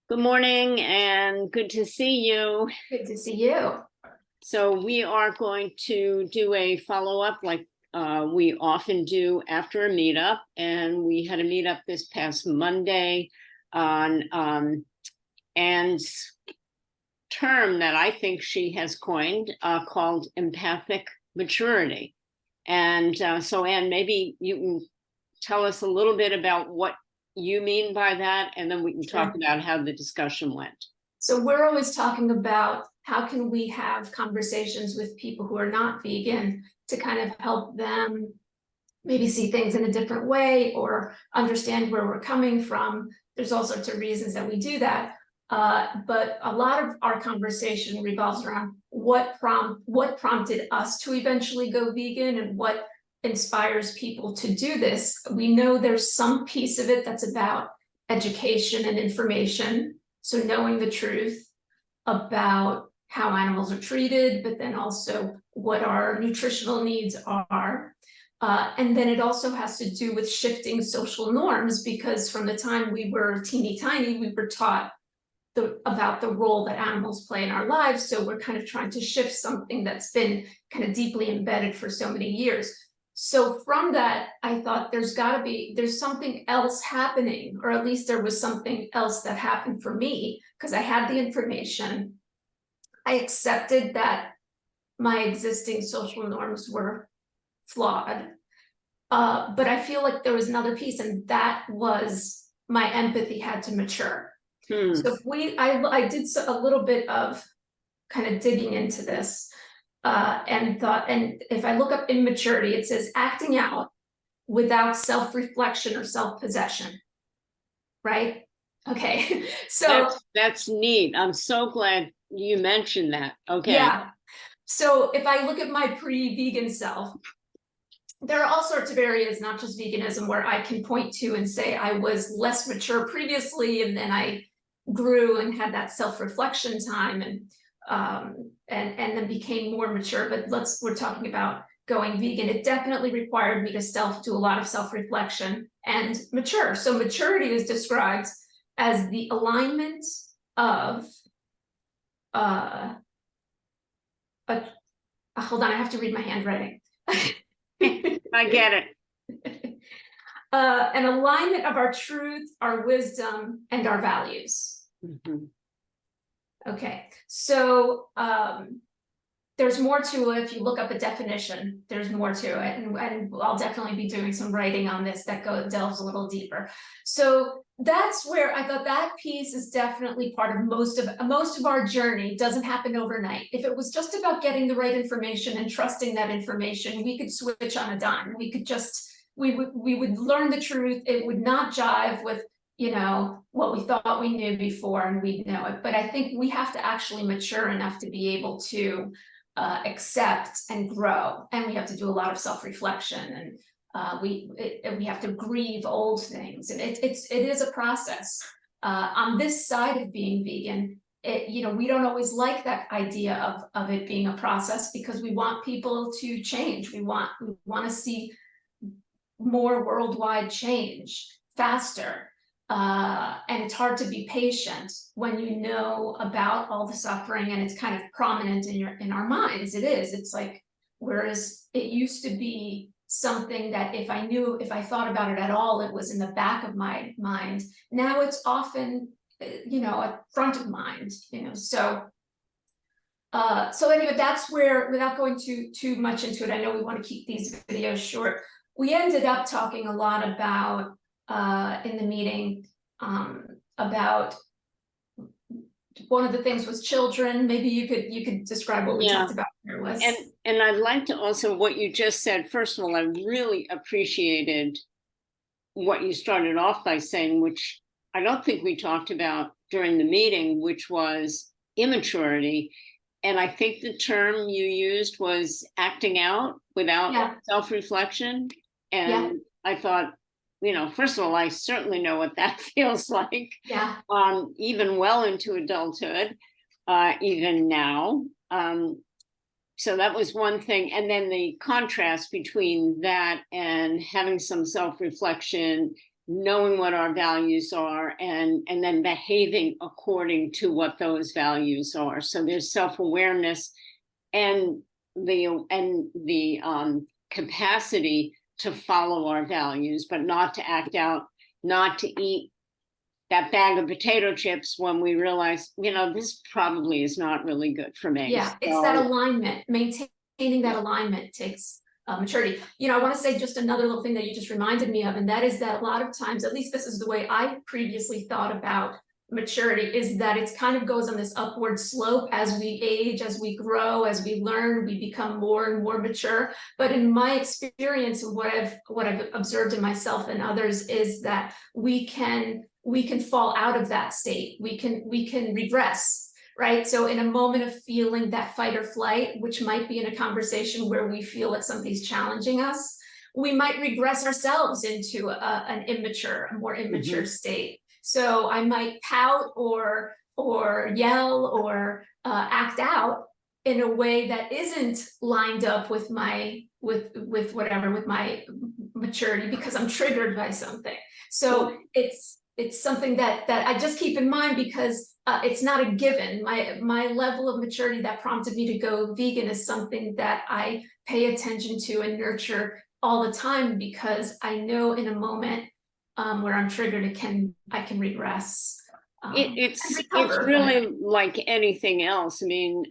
Good morning and good to see you. Good to see you. So we are going to do a follow-up like we often do after a meetup. And we had a meetup this past Monday on Anne's term that I think she has coined called Empathic Maturity. And so Anne, maybe you can tell us a little bit about what you mean by that, and then we can talk about how the discussion went. So we're always talking about how can we have conversations with people who are not vegan to kind of help them maybe see things in a different way or understand where we're coming from. There's all sorts of reasons that we do that. But a lot of our conversation revolves around what prompted us to eventually go vegan and what inspires people to do this. We know there's some piece of it that's about education and information. So knowing the truth about how animals are treated, but then also what our nutritional needs are. And then it also has to do with shifting social norms, because from the time we were teeny tiny, we were taught about the role that animals play in our lives. So we're kind of trying to shift something that's been kind of deeply embedded for so many years. So from that, I thought there's something else happening, or at least there was something else that happened for me, because I had the information. I accepted that my existing social norms were flawed. But I feel like there was another piece, and that was my empathy had to mature. So I did a little bit of kind of digging into this and thought, and if I look up immaturity, it says acting out without self-reflection or self-possession, right? Okay, so that's neat. I'm so glad you mentioned that. Okay. Yeah. So if I look at my pre-vegan self, there are all sorts of areas, not just veganism, where I can point to and say I was less mature previously, and then I grew and had that self-reflection time and then became more mature. But we're talking about going vegan. It definitely required me to do a lot of self-reflection and mature. So maturity is described as the alignment of hold on, I have to read my handwriting. I get it. An alignment of our truth, our wisdom, and our values. Mm-hmm. Okay, so there's more to it. If you look up a definition, there's more to it, and I'll definitely be doing some writing on this that delves a little deeper. So that's where I thought that piece is definitely part of most of our journey. It doesn't happen overnight. If it was just about getting the right information and trusting that information, we could switch on a dime. We could just we would learn the truth. It would not jive with what we thought we knew before, and we'd know it. But I think we have to actually mature enough to be able to accept and grow, and we have to do a lot of self-reflection, and we have to grieve old things, and it is a process. On this side of being vegan, we don't always like that idea of it being a process, because we want people to change. We want to see more worldwide change faster. And it's hard to be patient when you know about all the suffering and it's kind of prominent in our minds. It's like, whereas it used to be something that if I thought about it at all, it was in the back of my mind. Now it's often, at front of mind, so anyway, that's where, without going too much into it, I know we want to keep these videos short. We ended up talking a lot about in the meeting about, one of the things was children. Maybe you could describe what we talked about here was. And I'd like to also, what you just said, first of all, I really appreciated what you started off by saying, which I don't think we talked about during the meeting, which was immaturity. And I think the term you used was acting out without self-reflection. And I thought, first of all, I certainly know what that feels like. Yeah. Even well into adulthood, even now. So that was one thing. And then the contrast between that and having some self-reflection knowing what our values are, and then behaving according to what those values are. So there's self-awareness and the capacity to follow our values, but not to act out, not to eat that bag of potato chips when we realize, this probably is not really good for me. Yeah, it's that alignment. Maintaining that alignment takes maturity. I want to say just another little thing that you just reminded me of, and that is that a lot of times, at least this is the way I previously thought about maturity, is that it kind of goes on this upward slope as we age, as we grow, as we learn, we become more and more mature. But in my experience, what I've observed in myself and others is that we can fall out of that state. We can regress. Right. So in a moment of feeling that fight or flight, which might be in a conversation where we feel that somebody's challenging us, we might regress ourselves into a more immature state. So I might pout or yell or act out in a way that isn't lined up with my maturity, because I'm triggered by something. So it's something that I just keep in mind, because it's not a given. My level of maturity that prompted me to go vegan is something that I pay attention to and nurture all the time, because I know in a moment where I'm triggered, I can regress. It's really like anything else. I mean,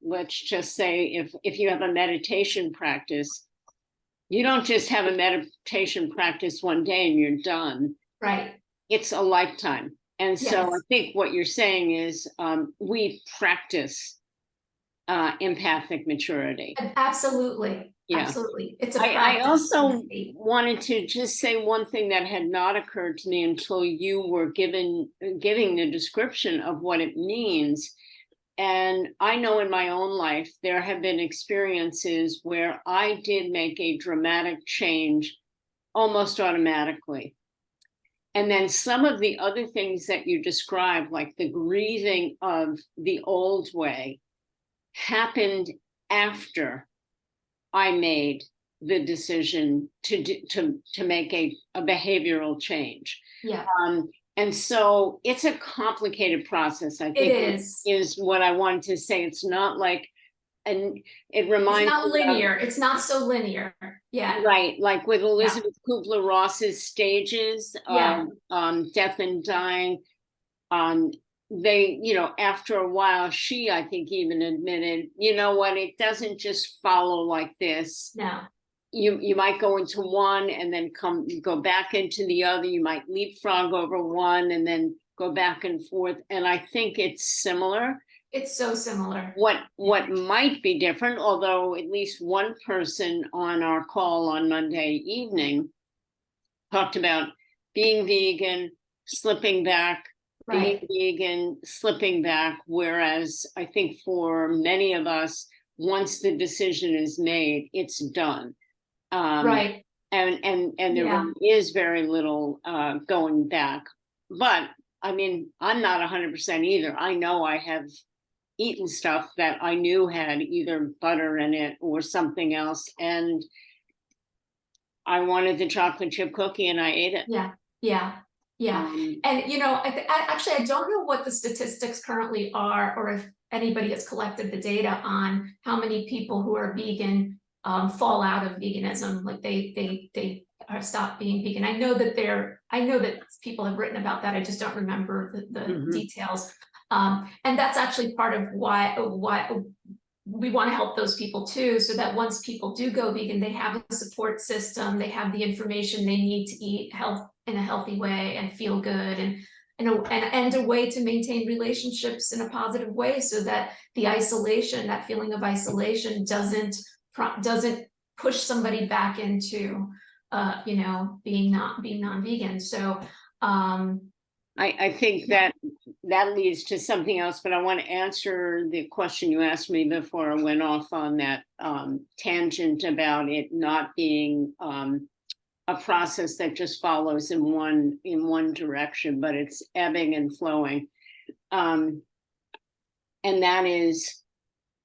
let's just say if you have a meditation practice, you don't just have a meditation practice one day and you're done. Right. It's a lifetime. And so I think what you're saying is we practice empathic maturity. Absolutely. Yeah. Absolutely. It's a I practice. also wanted to just say one thing that had not occurred to me until you were giving the description of what it means. And I know in my own life, there have been experiences where I did make a dramatic change almost automatically. And then some of the other things that you described, like the grieving of the old way, happened after I made the decision to make a behavioral change. Yeah. And so it's a complicated process, I think, is what I wanted to say. It's not like, and it reminds me. It's not linear. It's not so linear. Yeah. Right. Like with Elizabeth Kubler-Ross's stages of death and dying, they, after a while, I think even admitted, it doesn't just follow like this. No. You might go into one and then go back into the other. You might leapfrog over one and then go back and forth. And I think it's similar. It's so similar. What might be different, although at least one person on our call on Monday evening talked about being vegan, slipping back, being vegan, slipping back. Whereas I think for many of us, once the decision is made, it's done. And there really is very little going back. But I mean, I'm not 100% either. I know I have eaten stuff that I knew had either butter in it or something else, and I wanted the chocolate chip cookie and I ate it. And actually I don't know what the statistics currently are, or if anybody has collected the data on how many people who are vegan fall out of veganism, like they are stopped being vegan. I know that people have written about that. I just don't remember the details. And that's actually part of why we want to help those people too, so that once people do go vegan, they have a support system, they have the information they need to eat in a healthy way and feel good, and a way to maintain relationships in a positive way, so that that feeling of isolation doesn't push somebody back into being non-vegan. So I think that leads to something else, but I want to answer the question you asked me before I went off on that tangent about it not being a process that just follows in one direction, but it's ebbing and flowing. And that is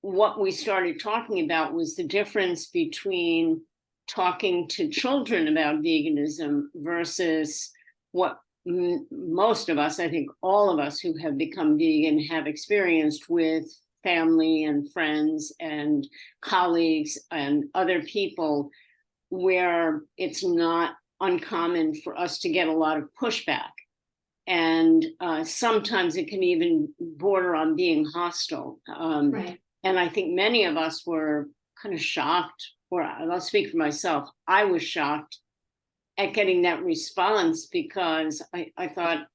what we started talking about, was the difference between talking to children about veganism versus what most of us, I think all of us who have become vegan have experienced with family and friends and colleagues and other people, where it's not uncommon for us to get a lot of pushback. And sometimes it can even border on being hostile. Right. And I think many of us were kind of shocked, or I'll speak for myself, I was shocked at getting that response, because I thought,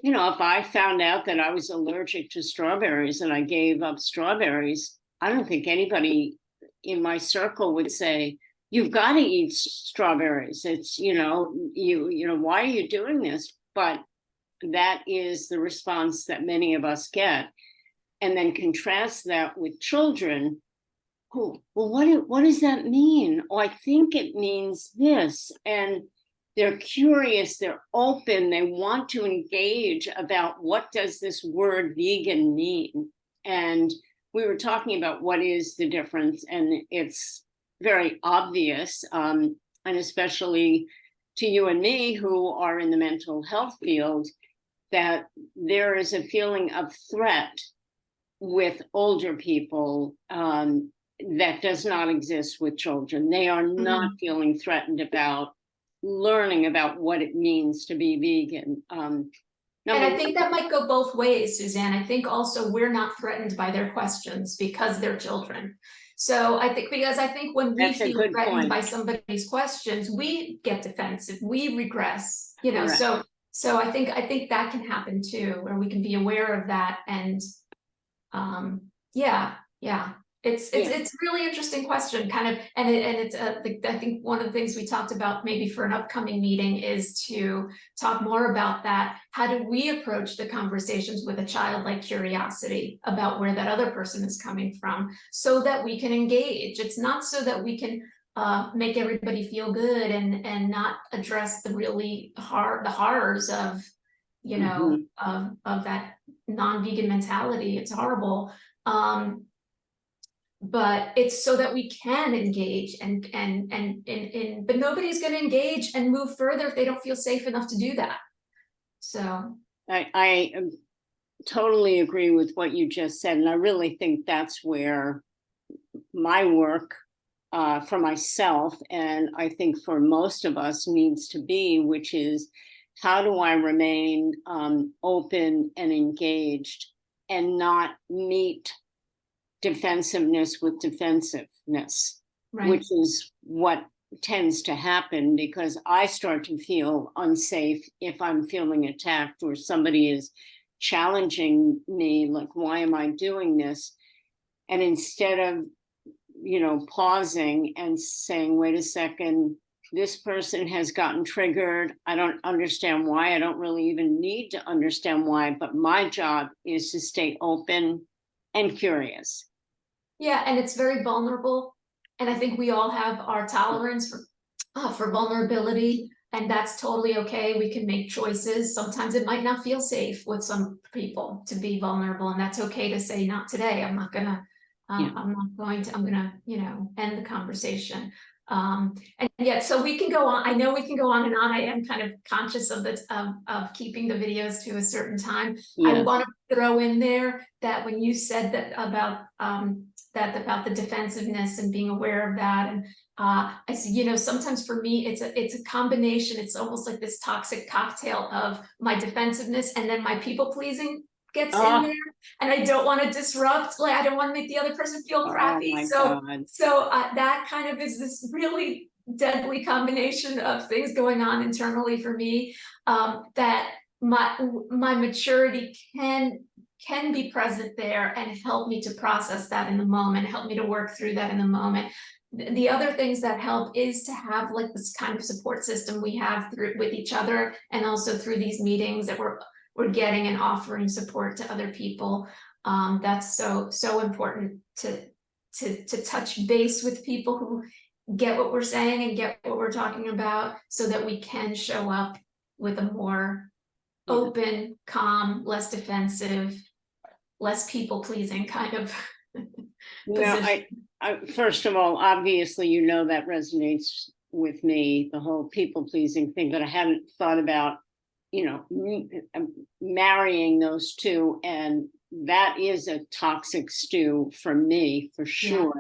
you know, if I found out that I was allergic to strawberries and I gave up strawberries, I don't think anybody in my circle would say, you've got to eat strawberries. It's, you know, why are you doing this? But that is the response that many of us get. And then contrast that with children who, well, what does that mean? Oh, I think it means this. And they're curious, they're open, they want to engage about what does this word vegan mean? And we were talking about what is the difference, and it's very obvious, and especially to you and me who are in the mental health field, that there is a feeling of threat with older people that does not exist with children. They are not feeling threatened about learning about what it means to be vegan. And I think that might go both ways, Suzanne. I think also we're not threatened by their questions because they're children. So I think, because I think when we feel threatened by somebody's questions, we get defensive, we regress, you know. So I think that can happen too, where we can be aware of that. And it's a really interesting question, kind of, and it's I think one of the things we talked about maybe for an upcoming meeting is to talk more about that. How do we approach the conversations with a childlike curiosity about where that other person is coming from, so that we can engage? It's not so that we can make everybody feel good and not address the really the horrors of, you know, of that non-vegan mentality. It's horrible. But it's so that we can engage and but nobody's going to engage and move further if they don't feel safe enough to do that. So I totally agree with what you just said, and I really think that's where my work for myself, and I think for most of us, needs to be, which is, how do I remain open and engaged and not meet defensiveness with defensiveness, which is what tends to happen, because I start to feel unsafe if I'm feeling attacked or somebody is challenging me, like, why am I doing this? And instead of, you know, pausing and saying, wait a second, this person has gotten triggered. I don't understand why. I don't really even need to understand why, but my job is to stay open and curious. Yeah, and it's very vulnerable. And I think we all have our tolerance for vulnerability, and that's totally okay. We can make choices. Sometimes it might not feel safe with some people to be vulnerable, and that's okay to say, not today. I'm not gonna, I'm gonna, you know, end the conversation. And yet, so we can go on. I know we can go on and on. I am kind of conscious of the of keeping the videos to a certain time. I want to throw in there that when you said that about about the defensiveness and being aware of that, and I said, you know, sometimes for me it's a combination. It's almost like this toxic cocktail of my defensiveness and then my people pleasing gets in there, and I don't want to disrupt, like I don't want to make the other person feel crappy. So that kind of is this really deadly combination of things going on internally for me, that my maturity can be present there and help me to process that in the moment, help me to work through that in the moment. The other things that help is to have like this kind of support system we have through with each other, and also through these meetings that we're getting and offering support to other people. That's so important to touch base with people who get what we're saying and get what we're talking about, so that we can show up with a more open, calm, less defensive, less people pleasing kind of position. First of all, obviously, you know, that resonates with me, the whole people pleasing thing, but I hadn't thought about, you know, marrying those two. And that is a toxic stew for me, for sure.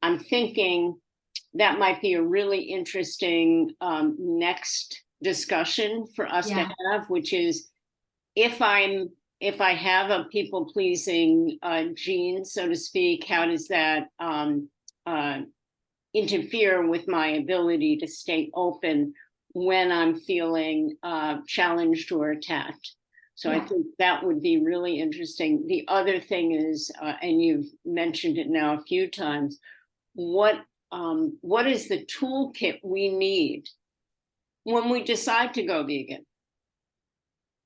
I'm thinking that might be a really interesting next discussion for us to have, which is if I have a people pleasing gene, so to speak, how does that interfere with my ability to stay open when I'm feeling challenged or attacked? So I think that would be really interesting. The other thing is, and you've mentioned it now a few times, what is the toolkit we need when we decide to go vegan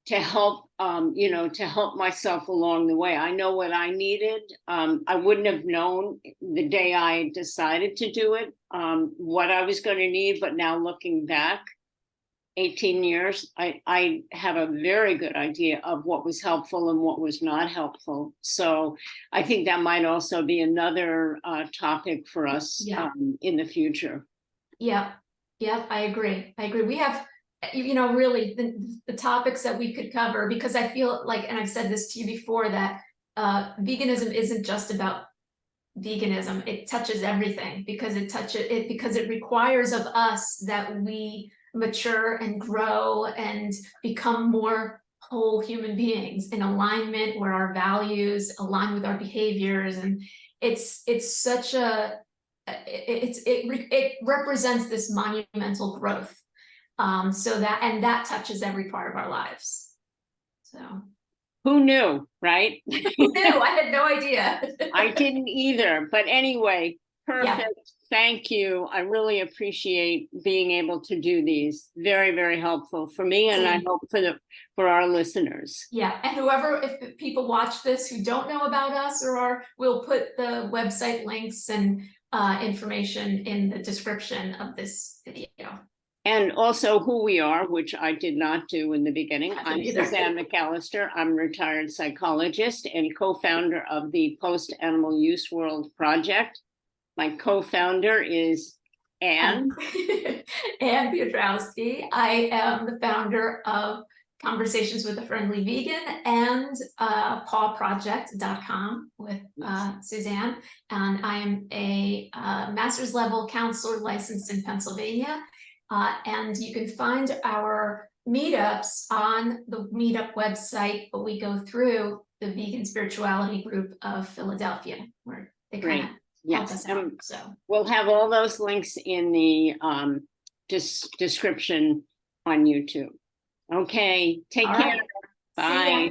to help, you know, to help myself along the way? I know what I needed. I wouldn't have known the day I decided to do it, what I was going to need, but now looking back 18 years, I have a very good idea of what was helpful and what was not helpful. So I think that might also be another topic for us in the future. Yeah, I agree. We have, you know, really the topics that we could cover, because I feel like, and I've said this to you before, that veganism isn't just about veganism. It touches everything, because it requires of us that we mature and grow and become more whole human beings in alignment where our values align with our behaviors. And it's such a it represents this monumental growth, so that touches every part of our lives. So who knew, right? who knew? I had no idea. I didn't either, but anyway, perfect. Thank you. I really appreciate being able to do these. Very, very helpful for me, and I hope for our listeners. Yeah, and if people watch this who don't know about us, we'll put the website links and information in the description of this video. And also who we are, which I did not do in the beginning. I'm Suzanne McAllister. I'm a retired psychologist and co-founder of the Post Animal Use World Project. My co-founder is Anne. Anne Piotrowski. I am the founder of Conversations with a Friendly Vegan and pawproject.com with Suzanne. And I am a master's level counselor licensed in Pennsylvania. And you can find our meetups on the meetup website, but we go through the Vegan Spirituality Group of Philadelphia, where they kind of help us out. So we'll have all those links in the description on YouTube. Okay, take care. Bye.